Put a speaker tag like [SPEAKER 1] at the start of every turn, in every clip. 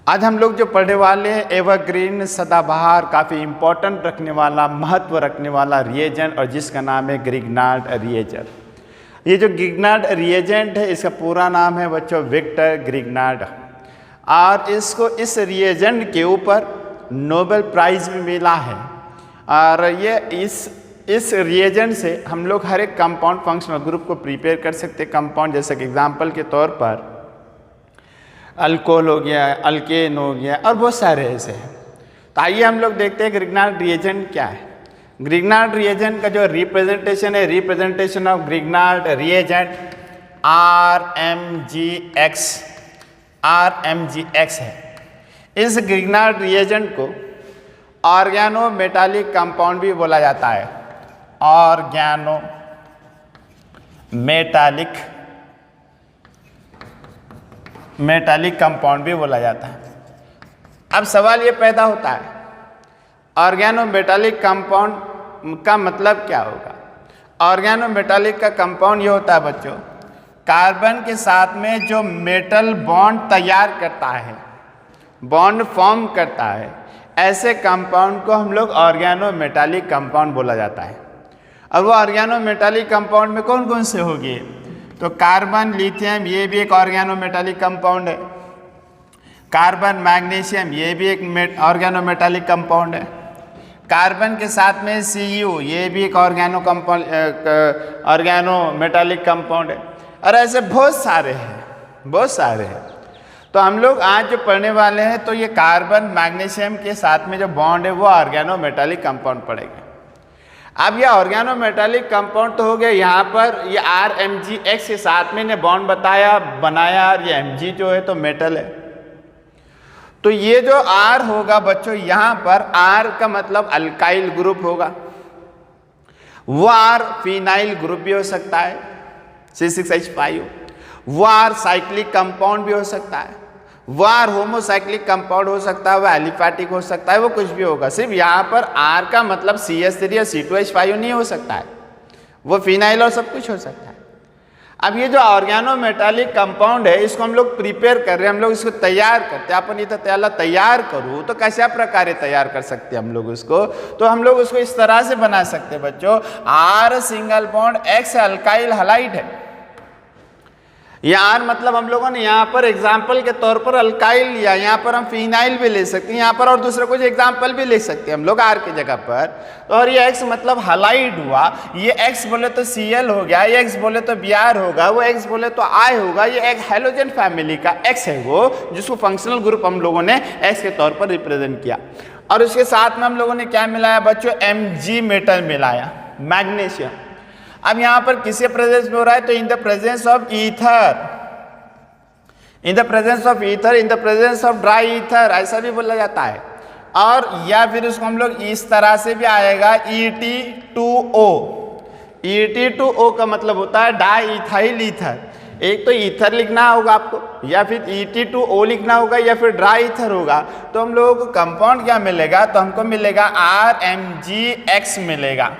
[SPEAKER 1] आज हम लोग जो पढ़ने वाले हैं एवरग्रीन सदाबहार काफ़ी इम्पोर्टेंट रखने वाला, महत्व रखने वाला रिएजेंट, और जिसका नाम है ग्रिग्नार्ड रिएजेंट। ये जो ग्रिग्नार्ड रिएजेंट है, इसका पूरा नाम है बच्चों विक्टर ग्रिग्नार्ड, और इसको इस रिएजेंट के ऊपर नोबेल प्राइज़ भी मिला है। और ये इस रिएजेंट से हम लोग हर एक कंपाउंड फंक्शनल ग्रुप को प्रिपेयर कर सकते हैं। कंपाउंड जैसे कि एग्जाम्पल के तौर पर अल्कोहल हो गया, अल्केन हो गया, और बहुत सारे ऐसे हैं। तो आइए हम लोग देखते हैं ग्रिग्नार्ड रिएजेंट क्या है। ग्रिग्नार्ड रिएजेंट का जो रिप्रेजेंटेशन है, representation of Grignard reagent RMGX है। इस ग्रिग्नार्ड रिएजेंट को ऑर्गेनो मेटालिक कंपाउंड भी बोला जाता है। ऑर्गेनो मेटालिक कंपाउंड भी बोला जाता है। अब सवाल ये पैदा होता है, ऑर्गेनो मेटालिक कंपाउंड का मतलब क्या होगा। ऑर्गेनो मेटालिक का कंपाउंड ये होता है बच्चों, कार्बन के साथ में जो मेटल बॉन्ड तैयार करता है, बॉन्ड फॉर्म करता है, ऐसे कंपाउंड को हम लोग ऑर्गेनो मेटालिक कंपाउंड बोला जाता है। अब वो ऑर्गेनो मेटालिक कंपाउंड में कौन कौन से होंगे, तो कार्बन, लिथियम, ये भी एक ऑर्गेनो मेटालिक कंपाउंड है। कार्बन, मैग्नीशियम, ये भी एक ऑर्गेनो मेटालिक कंपाउंड है। कार्बन के साथ में Cu, ये भी एक ऑर्गेनो मेटालिक कंपाउंड है। और ऐसे बहुत सारे हैं। तो हम लोग आज जो पढ़ने वाले हैं, तो ये कार्बन, मैग्नीशियम के साथ में जो बॉन्ड है वो ऑर्गेनो मेटालिक कंपाउंड पड़ेगा। अब ये ऑर्गेनो मेटालिक कंपाउंड तो हो गया, यहाँ पर ये RMGX के साथ में ने बॉन्ड बनाया, और ये Mg जो है तो मेटल है। तो ये जो R होगा बच्चों, यहाँ पर R का मतलब अल्काइल ग्रुप होगा। वो R फिनाइल ग्रुप भी हो सकता है, C6H5। वो R साइक्लिक कंपाउंड भी हो सकता है, वो R होमोसाइक्लिक कंपाउंड हो सकता है, वो एलिफैटिक हो सकता है, वो कुछ भी होगा। सिर्फ यहाँ पर R का मतलब CH3 या C2H5 नहीं हो सकता है, वो फिनाइल और सब कुछ हो सकता है। अब ये जो ऑर्गेनो मेटालिक कंपाउंड है, इसको हम लोग प्रिपेयर कर रहे हैं, हम लोग इसको तैयार करते हैं। अपन इथं त्याला तैयार करूँ तो कैसे प्रकारे तैयार कर सकते हैं हम लोग उसको, तो हम लोग उसको इस तरह से बना सकते हैं बच्चों, R single bond X alkyl halide है। ये R मतलब हम लोगों ने यहाँ पर एग्जाम्पल के तौर पर अल्काइल लिया, यहाँ पर हम फिनाइल भी ले सकते हैं, यहाँ पर और दूसरा कुछ एग्जाम्पल भी ले सकते हैं हम लोग R की जगह पर। तो और ये X मतलब हैलाइड हुआ, ये X बोले तो Cl हो गया, ये X बोले तो Br होगा, वो X बोले तो I होगा। ये एक हैलोजन फैमिली का X है वो, जिसको फंक्शनल ग्रुप हम लोगों ने X के तौर पर रिप्रेजेंट किया। और उसके साथ में हम लोगों ने क्या मिलाया बच्चों, Mg मेटल मिलाया, मैग्नीशियम। अब यहां पर किसके प्रेजेंस में हो रहा है, तो इन the presence of ether, in the presence of dry ether, ऐसा भी बोला जाता है। और या फिर उसको हम लोग इस तरह से भी आएगा, Et2O। Et2O का मतलब होता है डाई इथाइल ईथर। एक तो ईथर लिखना होगा आपको, या फिर Et2O लिखना होगा, या फिर ड्राई ईथर होगा। तो हम लोगों को कंपाउंड क्या मिलेगा, तो हमको मिलेगा RMGX मिलेगा।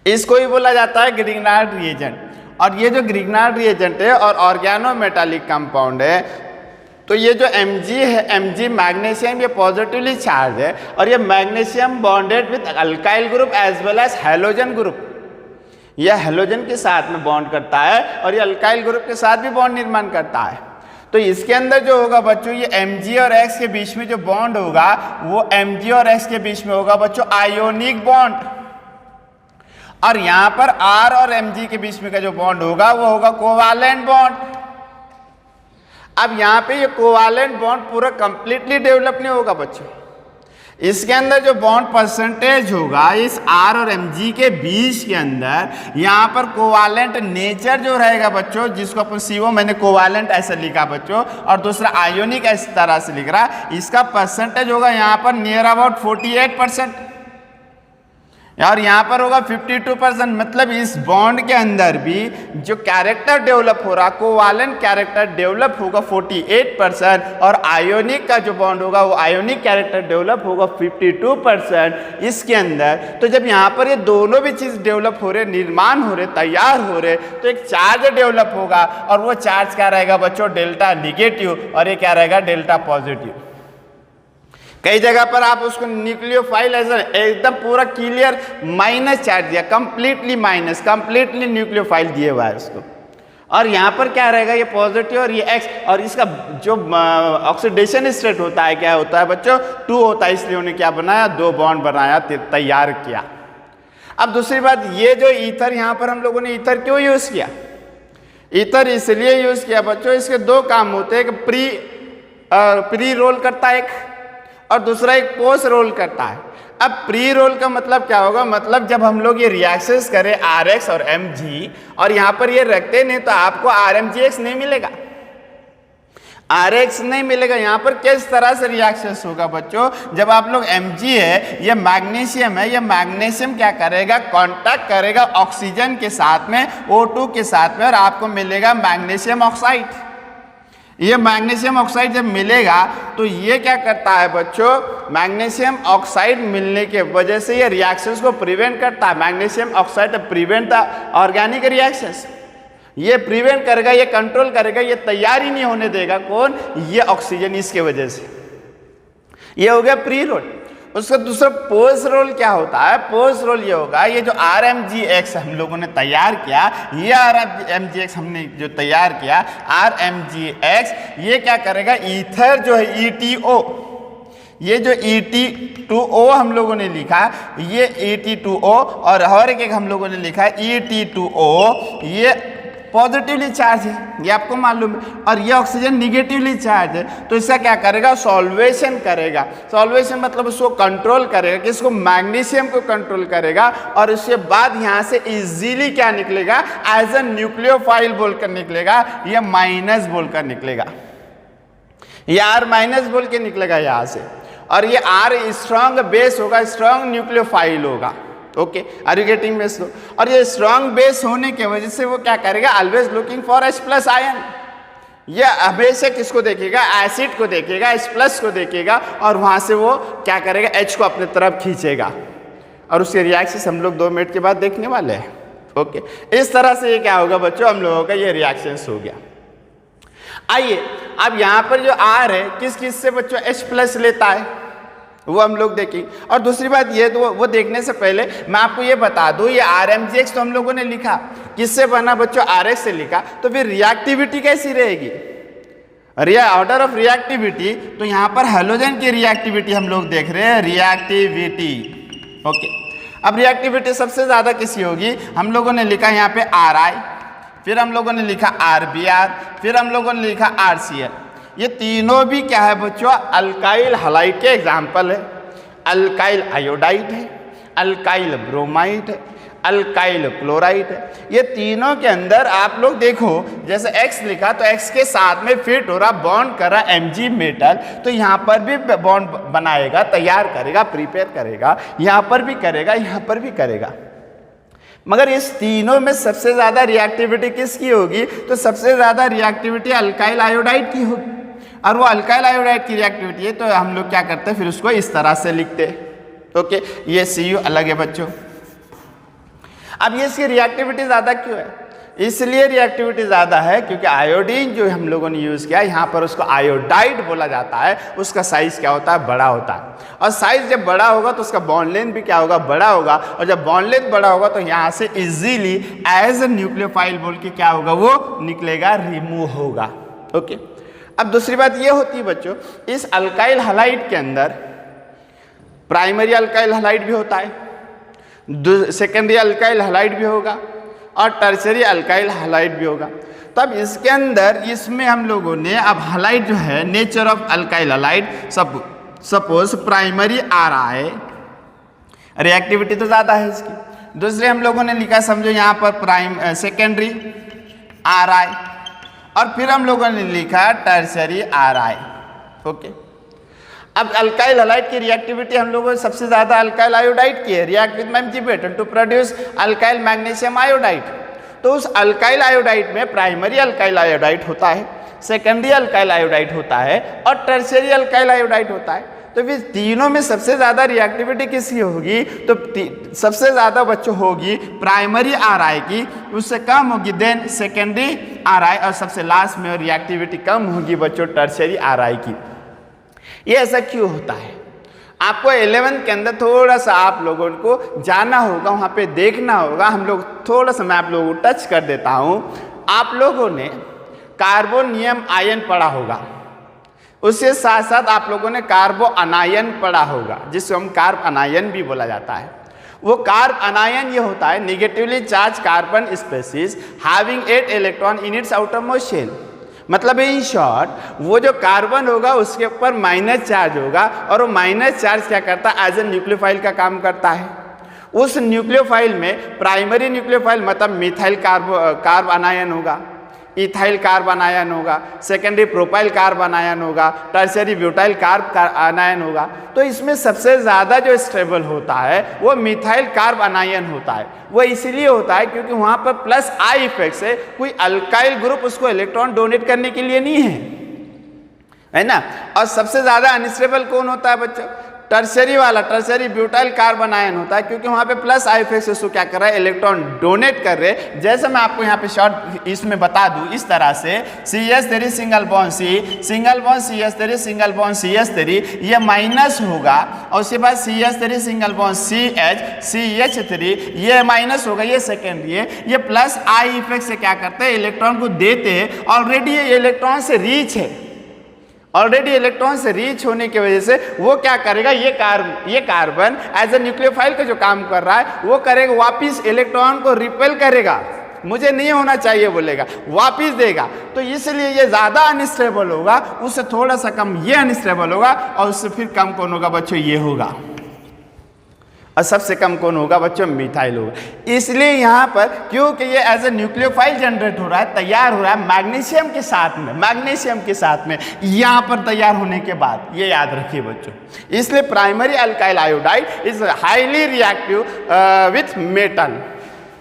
[SPEAKER 1] इसको ही बोला जाता है ग्रिग्नार्ड रिएजेंट। और ये जो ग्रिग्नार्ड रिएजेंट है और ऑर्गेनो मेटालिक कंपाउंड है, तो ये जो Mg है, Mg मैग्नीशियम, ये पॉजिटिवली चार्ज है, और ये magnesium bonded with alkyl group as well as halogen group. यह हैलोजन के साथ में बॉन्ड करता है, और ये अल्काइल ग्रुप के साथ भी बॉन्ड निर्माण करता है। तो इसके अंदर जो होगा बच्चों, ये Mg और X के बीच में जो बॉन्ड होगा, वो Mg और X के बीच में होगा बच्चों आयोनिक बॉन्ड। और यहां पर R और Mg के बीच में का जो बॉन्ड होगा वो होगा कोवालेंट बॉन्ड। अब यहां पे ये कोवालेंट बॉन्ड पूरा कंप्लीटली डेवलप नहीं होगा बच्चों, इसके अंदर जो बॉन्ड परसेंटेज होगा इस R और Mg के बीच के अंदर, यहां पर कोवालेंट नेचर जो रहेगा बच्चों, जिसको अपन CO मैंने कोवालेंट ऐसे लिखा बच्चों, और दूसरा आयोनिक इस तरह से लिख रहा, इसका परसेंटेज होगा यहां पर नियर अबाउट 48%। और यहाँ पर होगा 52%, मतलब इस बॉन्ड के अंदर भी जो कैरेक्टर डेवलप हो रहा, कोवालेंट कैरेक्टर डेवलप होगा 48%, और आयोनिक का जो बॉन्ड होगा वो आयोनिक कैरेक्टर डेवलप होगा 52% इसके अंदर। तो जब यहाँ पर ये दोनों भी चीज़ डेवलप हो रहे, निर्माण हो रहे, तैयार हो रहे, तो एक चार्ज डेवलप होगा, और वो चार्ज क्या रहेगा बच्चों, डेल्टा निगेटिव, और ये क्या रहेगा, डेल्टा पॉजिटिव। कई जगह पर आप उसको न्यूक्लियोफाइल ऐसा एकदम पूरा क्लियर माइनस चार्ज दिया, कंप्लीटली माइनस, कंप्लीटली न्यूक्लियोफाइल दिए हुआ है उसको, और यहाँ पर क्या रहेगा, ये पॉजिटिव और ये एक्स, और इसका जो ऑक्सीडेशन स्टेट होता है क्या होता है बच्चों, 2 होता है, इसलिए उन्हें क्या बनाया, 2 बॉन्ड बनाया, तैयार किया। अब दूसरी बात, ये जो ईथर, यहाँ पर हम लोगों ने ईथर क्यों यूज़ किया, ईथर इसलिए यूज़ किया बच्चों, इसके 2 काम होते हैं, एक प्री रोल करता है एक, और दूसरा एक पोस्ट रोल करता है। अब प्री रोल का मतलब क्या होगा, मतलब जब हम लोग ये रिएक्शंस करें RX और Mg, और यहाँ पर ये रखते नहीं तो आपको RMgX नहीं मिलेगा, RX नहीं मिलेगा। यहाँ पर किस तरह से रिएक्शंस होगा बच्चों, जब आप लोग Mg है, ये मैग्नीशियम है, ये मैग्नीशियम क्या करेगा, कांटेक्ट करेगा ऑक्सीजन के साथ में, O2 के साथ में, और आपको मिलेगा मैग्नीशियम ऑक्साइड। ये मैग्नीशियम ऑक्साइड जब मिलेगा तो ये क्या करता है बच्चों, मैग्नीशियम ऑक्साइड मिलने के वजह से ये रिएक्शंस को प्रिवेंट करता है। Magnesium oxide prevent the organic reactions, ये प्रिवेंट करेगा, ये कंट्रोल करेगा, ये तैयार ही नहीं होने देगा, कौन, ये ऑक्सीजन, इसके वजह से। ये हो गया प्री रोल। उसका दूसरा पोस्ट रोल क्या होता है, पोस्ट रोल ये होगा, ये जो RMgX हम लोगों ने तैयार किया, ये RMgX हमने जो तैयार किया, RMgX ये क्या करेगा, ईथर जो है ETO, ये जो ET2O हम लोगों ने लिखा, ये ET2O, और एक हम लोगों ने लिखा है ET2O, ये पॉजिटिवली चार्ज है, ये आपको मालूम है, और ये ऑक्सीजन निगेटिवली चार्ज है। तो इसका क्या करेगा, सॉल्वेशन करेगा। सॉल्वेशन मतलब उसको कंट्रोल करेगा, किसको, मैग्नीशियम को कंट्रोल करेगा, और उसके बाद यहाँ से इजीली क्या निकलेगा, एज अ न्यूक्लियोफाइल बोलकर निकलेगा, ये माइनस बोलकर निकलेगा, ये R माइनस बोल के निकलेगा यहाँ से, और ये R स्ट्रॉन्ग बेस होगा, स्ट्रॉन्ग न्यूक्लियोफाइल होगा। Okay, are you getting base? और ये स्ट्रॉन्ग बेस होने के वजह से वो क्या करेगा, always looking for H+ ion, ये हमेशा किसको देखेगा, एसिड को देखेगा, H+ को देखेगा, और वहां से वो क्या करेगा, H को अपने तरफ खींचेगा, और उसके रिएक्शन हम लोग 2 मिनट के बाद देखने वाले हैं। ओके, इस तरह से ये क्या होगा बच्चों, हम लोगों का ये रिएक्शंस हो गया। आइए अब यहाँ पर जो R है किस किस से बच्चों H+ लेता है वो हम लोग देखेंगे। और दूसरी बात ये, तो वो देखने से पहले मैं आपको ये बता दूं, ये RMgX तो हम लोगों ने लिखा, किससे बना बच्चों, RX से लिखा, तो फिर रिएक्टिविटी कैसी रहेगी, ऑर्डर ऑफ रिएक्टिविटी, तो यहाँ पर हेलोजन की रिएक्टिविटी हम लोग देख रहे हैं, रिएक्टिविटी। ओके, अब रिएक्टिविटी सबसे ज्यादा किसी होगी, हम लोगों ने लिखा यहाँ पे RI, फिर हम लोगों ने लिखा RBr, फिर हम लोगों ने लिखा RCl। ये तीनों भी क्या है बच्चों, अल्काइल हलाइड के एग्जाम्पल है। अल्काइल आयोडाइड है, अल्काइल ब्रोमाइड है, अल्काइल क्लोराइड है। ये तीनों के अंदर आप लोग देखो, जैसे X लिखा तो X के साथ में फिट हो रहा, बॉन्ड कर रहा Mg मेटल, तो यहाँ पर भी बॉन्ड बनाएगा, तैयार करेगा, प्रिपेयर करेगा, यहाँ पर भी करेगा, यहाँ पर भी करेगा। मगर इस तीनों में सबसे ज्यादा रिएक्टिविटी किसकी होगी, तो सबसे ज्यादा रिएक्टिविटी अल्काइल आयोडाइड की होगी, और वो अल्काइल आयोडाइड की रिएक्टिविटी है, तो हम लोग क्या करते हैं, फिर उसको इस तरह से लिखते हैं। ओके, ये Cu अलग है बच्चों। अब ये इसकी रिएक्टिविटी ज्यादा क्यों है, इसलिए रिएक्टिविटी ज्यादा है क्योंकि आयोडीन जो हम लोगों ने यूज किया, यहाँ पर उसको आयोडाइड बोला जाता है, उसका साइज क्या होता है, बड़ा होता है, और साइज जब बड़ा होगा तो उसका बॉन्ड लेंथ भी क्या होगा, बड़ा होगा, और जब बॉन्ड लेंथ बड़ा होगा तो यहाँ से इजीली एज अ न्यूक्लियोफाइल बोल के क्या होगा, वो निकलेगा, रिमूव होगा। ओके, अब दूसरी बात ये होती है बच्चों, इस अल्काइल हलाइड के अंदर प्राइमरी अल्काइल हलाइड भी होता है, सेकेंडरी अल्काइल हलाइड भी होगा, और टर्शरी अल्काइल हलाइड भी होगा। तब इसके अंदर इसमें हम लोगों ने अब हलाइड जो है, nature of alkyl halide, suppose primary RI, reactivity तो ज्यादा है इसकी। दूसरे हम लोगों ने लिखा, समझो यहाँ पर सेकेंडरी RI, और फिर हम लोगों ने लिखा टर्शरी RI। ओके, अब अल्काइल हैलाइड की रिएक्टिविटी हम लोगों ने सबसे ज़्यादा अल्काइल आयोडाइड की है, react with MgBr to produce alkyl magnesium iodide. तो उस अल्काइल आयोडाइड में प्राइमरी अल्काइल आयोडाइड होता है, सेकेंडरी अल्काइल आयोडाइड होता है और टर्शियरी अल्काइल आयोडाइड होता है। तो फिर तीनों में सबसे ज़्यादा रिएक्टिविटी किसकी होगी? तो सबसे ज़्यादा बच्चों होगी प्राइमरी Ri की, उससे कम होगी देन सेकेंडरी Ri और सबसे लास्ट में रिएक्टिविटी कम होगी बच्चों टर्शियरी Ri की। ये ऐसा क्यों होता है? आपको 11th के अंदर थोड़ा सा आप लोगों को जाना होगा, वहाँ पे देखना होगा। हम लोग थोड़ा सा मैं आप लोगों को टच कर देता हूँ। आप लोगों ने कार्बोनियम आयन पढ़ा होगा, उसके साथ साथ आप लोगों ने कार्बो अनायन पढ़ा होगा, जिसको हम कार्ब अनायन भी बोला जाता है। वो कार्ब अनायन ये होता है negatively charge carbon species having 8 electron in its outermost shell. मतलब इन शॉर्ट वो जो कार्बन होगा उसके ऊपर माइनस चार्ज होगा और वो माइनस चार्ज क्या करता है? एज ए न्यूक्लियोफाइल का काम करता है। उस न्यूक्लियोफाइल में प्राइमरी न्यूक्लियोफाइल मतलब मिथाइल कार्ब अनायन होगा, इथाइल कार्ब अनायन होगा, सेकेंडरी प्रोपाइल कार्ब अनायन होगा, टर्शियरी ब्यूटाइल कार्ब अनायन होगा। तो इसमें सबसे ज़्यादा जो स्टेबल होता है वो मिथाइल कार्ब अनायन होता है। वो इसीलिए होता है क्योंकि वहाँ पर प्लस आई इफेक्ट से कोई अल्काइल ग्रुप उसको इलेक्ट्रॉन डोनेट करने के लिए नहीं है ना। और सबसे ज़्यादा अनस्टेबल कौन होता है बच्चों? टर्शियरी वाला, टर्शियरी ब्यूटाइल कार्बन आयन होता है, क्योंकि वहाँ पे प्लस आई इफेक्ट से उसको क्या कर रहा है? इलेक्ट्रॉन डोनेट कर रहे। जैसे मैं आपको यहाँ पे शॉर्ट इसमें बता दूँ इस तरह से CH3 single bond C, single bond CH3 single bond CH3, ये माइनस होगा और उसके बाद CH3 सिंगल बॉन्ड CH3 ये माइनस होगा, ये सेकेंडरी है। ये प्लस आई इफेक्ट से क्या करते हैं? इलेक्ट्रॉन को देते हैं। ऑलरेडी ये इलेक्ट्रॉन से रीच है, ऑलरेडी इलेक्ट्रॉन से रीच होने की वजह से वो क्या करेगा? ये कार्बन एज ए न्यूक्लियोफाइल का जो काम कर रहा है वो करेगा, वापिस इलेक्ट्रॉन को रिपेल करेगा, मुझे नहीं होना चाहिए बोलेगा, वापिस देगा। तो इसलिए ये ज़्यादा अनस्टेबल होगा, उससे थोड़ा सा कम ये अनस्टेबल होगा और उससे फिर कम कौन होगा बच्चों? ये होगा। और सबसे कम कौन होगा बच्चों? मिथाइल होगा। इसलिए यहाँ पर क्योंकि ये एज ए न्यूक्लियोफाइल जनरेट हो रहा है, तैयार हो रहा है मैग्नीशियम के साथ में, मैग्नीशियम के साथ में यहाँ पर तैयार होने के बाद, ये याद रखिए बच्चों। इसलिए primary alkyl iodide is highly reactive with metal,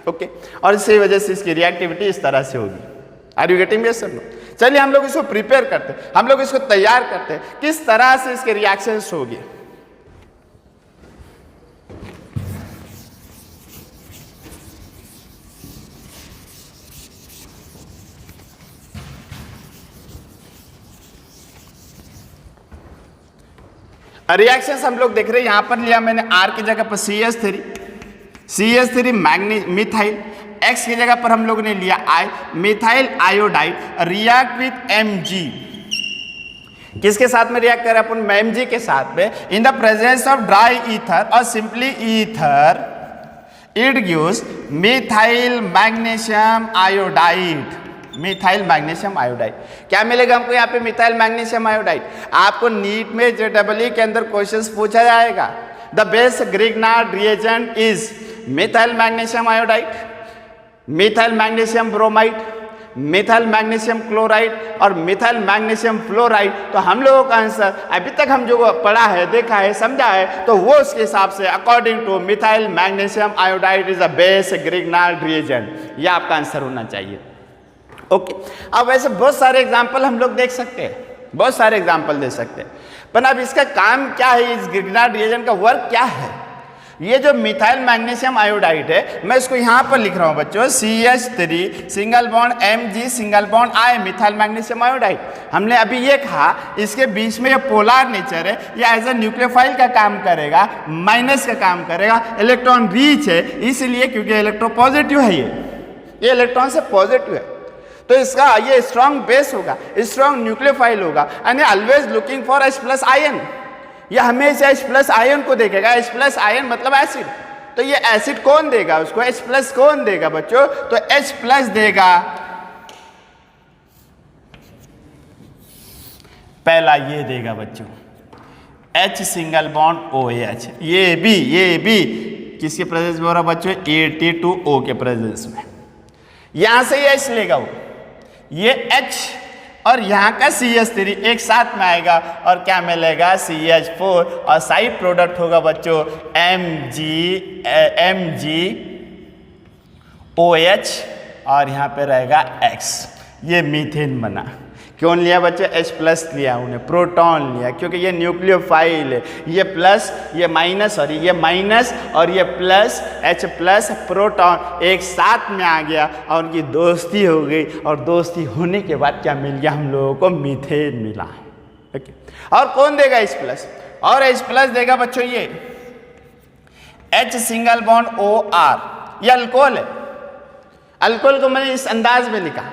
[SPEAKER 1] okay. और इसी वजह से इसकी रिएक्टिविटी इस तरह से होगी। Are you getting this? चलिए हम लोग इसको प्रिपेयर करते हैं, हम लोग इसको तैयार करते हैं, किस तरह से इसके रिएक्शंस होगी। रिएक्शंस हम लोग देख रहे हैं, यहाँ पर लिया मैंने R की जगह पर CH3 मिथाइल, X की जगह पर हम लोग ने लिया I methyl iodide, react with Mg। किसके साथ में रिएक्ट करें अपन? Mg के साथ में। In the presence of dry ether और simply ether it gives methyl magnesium iodide, methyl magnesium iodide. क्या मिलेगा हमको यहाँ पे? Methyl magnesium iodide. आपको नीट में JEE के अंदर क्वेश्चंस पूछा जाएगा। The best Grignard reagent is methyl magnesium iodide, methyl magnesium bromide, methyl magnesium chloride और मिथाइल मैग्नीशियम फ्लोराइड। तो हम लोगों का आंसर अभी तक हम जो पढ़ा है, देखा है, समझा है, तो वो उसके हिसाब से according two methyl magnesium iodide is the best Grignard reagent, ये आपका आंसर होना चाहिए, ओके। अब वैसे बहुत सारे एग्जाम्पल हम लोग देख सकते हैं, बहुत सारे एग्जाम्पल दे सकते हैं, पर अब इसका काम क्या है? इस ग्रिग्नार्ड रिएजेंट का वर्क क्या है? ये जो मिथाइल मैग्नीशियम आयोडाइड है, मैं इसको यहाँ पर लिख रहा हूँ बच्चों, CH3 single bond Mg single bond I methyl magnesium iodide. हमने अभी ये कहा इसके बीच में ये पोलर नेचर है, ये एज ए न्यूक्लियोफाइल का काम करेगा, माइनस का काम करेगा, इलेक्ट्रॉन रीच है इसलिए क्योंकि इलेक्ट्रो पॉजिटिव है, ये इलेक्ट्रॉन से पॉजिटिव है, तो इसका ये स्ट्रॉन्ग बेस होगा, स्ट्रॉन्ग न्यूक्लियोफाइल होगा, and always looking for H+ ion. ये हमेशा H+ आयन को देखेगा। H+ आयन मतलब एसिड, तो ये एसिड कौन देगा उसको? H+ कौन देगा बच्चों? तो H+ देगा पहला, ये देगा बच्चों H सिंगल बॉन्ड OH। ये भी किसके प्रेजेंस में हो रहा बच्चों? AT2O के प्रेजेंस में। यहां से ये H लेगा वो, ये H और यहाँ का CH3 एक साथ में आएगा और क्या मिलेगा CH4 और साइड प्रोडक्ट होगा बच्चों MgOH और यहाँ पे रहेगा X। ये मीथेन बना। क्यों लिया बच्चों? H प्लस लिया उन्हें, प्रोटॉन लिया, क्योंकि ये न्यूक्लियोफाइल है। ये प्लस ये माइनस, सॉरी ये माइनस और ये प्लस, H प्लस प्रोटॉन एक साथ में आ गया और उनकी दोस्ती हो गई और दोस्ती होने के बाद क्या मिल गया हम लोगों को? मीथेन मिला। ओके, और कौन देगा H प्लस? और H प्लस देगा बच्चों ये H सिंगल बॉन्ड OR। ये अल्कोहल है। अल्कोहल को मैंने इस अंदाज में लिखा,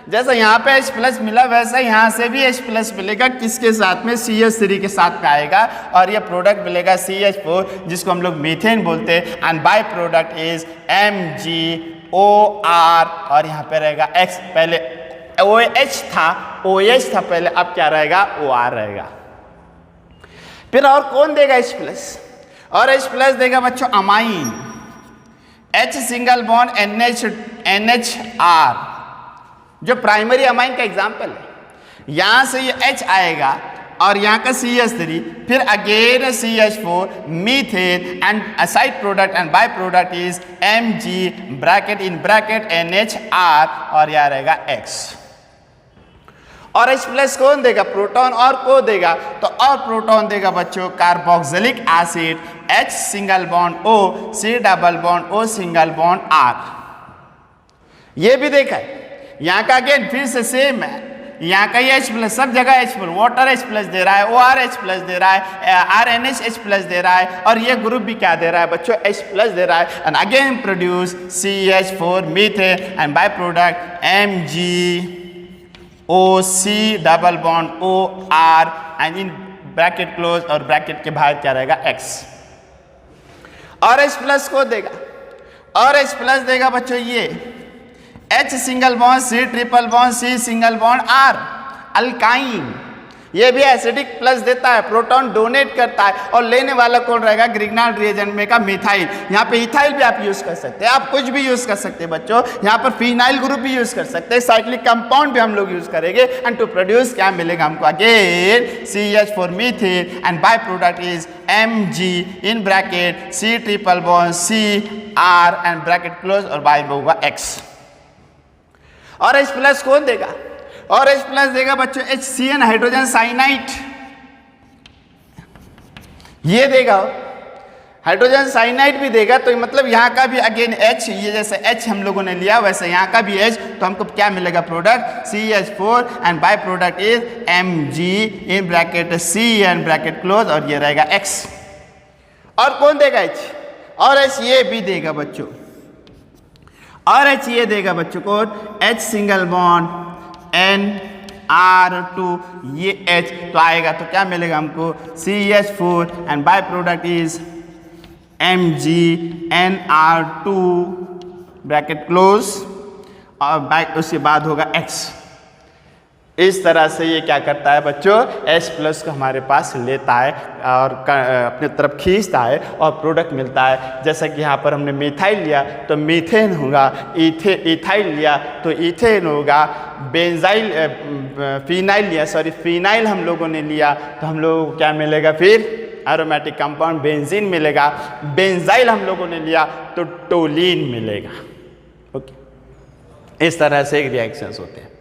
[SPEAKER 1] जैसा यहाँ पे H प्लस मिला वैसा यहाँ से भी H प्लस मिलेगा। किसके साथ में? CH3 के साथ में आएगा और ये प्रोडक्ट मिलेगा CH4 जिसको हम लोग मीथेन बोलते हैं। And by product is MgOR और यहाँ पे रहेगा X। पहले OH था पहले, अब क्या रहेगा? OR रहेगा। फिर और कौन देगा H प्लस? और H प्लस देगा बच्चों amine, H single bond NHR जो प्राइमरी अमाइन का एग्जाम्पल है। यहां से ये H आएगा और यहाँ का CH3, फिर again CH4 methane and side product and by product is Mg bracket in bracket NHR और यहाँ रहेगा X। और H प्लस कौन देगा? प्रोटॉन। और को देगा? तो और प्रोटॉन देगा बच्चों carboxylic acid H single bond O C double bond O single bond R। ये भी देखा है। यहाँ का अगेन फिर से सेम है। यहाँ का ये H प्लस, सब जगह H plus, water H plus दे रहा है, OR H प्लस दे रहा है, RNH H प्लस दे रहा है और ये ग्रुप भी क्या दे रहा है बच्चों? H प्लस दे रहा है। And again produce CH4 methane and by product MgOC double bond OR and in bracket close और ब्रैकेट के बाहर क्या रहेगा? X। और H प्लस को देगा? और H प्लस देगा बच्चों ये H single bond C triple bond C single bond R alkyne. ये भी एसिडिक प्लस देता है, प्रोटॉन डोनेट करता है और लेने वाला कौन रहेगा? ग्रिग्नार्ड रिएजेंट में का मिथाइल। यहाँ पे इथाइल भी आप यूज कर सकते हैं, आप कुछ भी यूज कर सकते हैं बच्चों। यहाँ पर फिनाइल ग्रुप भी यूज कर सकते हैं, साइक्लिक कंपाउंड भी हम लोग यूज करेंगे एंड टू प्रोड्यूस क्या मिलेगा हमको? Again CH4 methane and by product is Mg in bracket C triple bond C R and bracket close और बाय होगा X। और H प्लस कौन देगा? और H प्लस देगा बच्चों HCN हाइड्रोजन साइनाइड। ये देगा, हाइड्रोजन साइनाइड भी देगा। तो मतलब यहाँ का भी अगेन H, ये जैसे H हम लोगों ने लिया वैसे यहाँ का भी H, तो हमको क्या मिलेगा? Product CH4 and by product is Mg in bracket C and bracket close और ये रहेगा X। और कौन देगा H? और H ये भी देगा बच्चों, और H ये देगा बच्चों को H सिंगल बॉन्ड NR2 ये H तो आएगा तो क्या मिलेगा हमको? CH4 and by product is MgNR2 bracket close और बाय उसके बाद होगा X। इस तरह से ये क्या करता है बच्चों? H प्लस को हमारे पास लेता है और अपने तरफ खींचता है और प्रोडक्ट मिलता है। जैसा कि यहाँ पर हमने मिथाइल लिया तो मीथेन होगा, इथाइल लिया तो इथेन होगा, बेंजाइल फिनाइल लिया, सॉरी फिनाइल हम लोगों ने लिया तो हम लोगों को क्या मिलेगा? फिर एरोमेटिक कंपाउंड बेंजीन मिलेगा। बेंजाइल हम लोगों ने लिया तो टोलीन मिलेगा। ओके, इस तरह से रिएक्शंस होते हैं।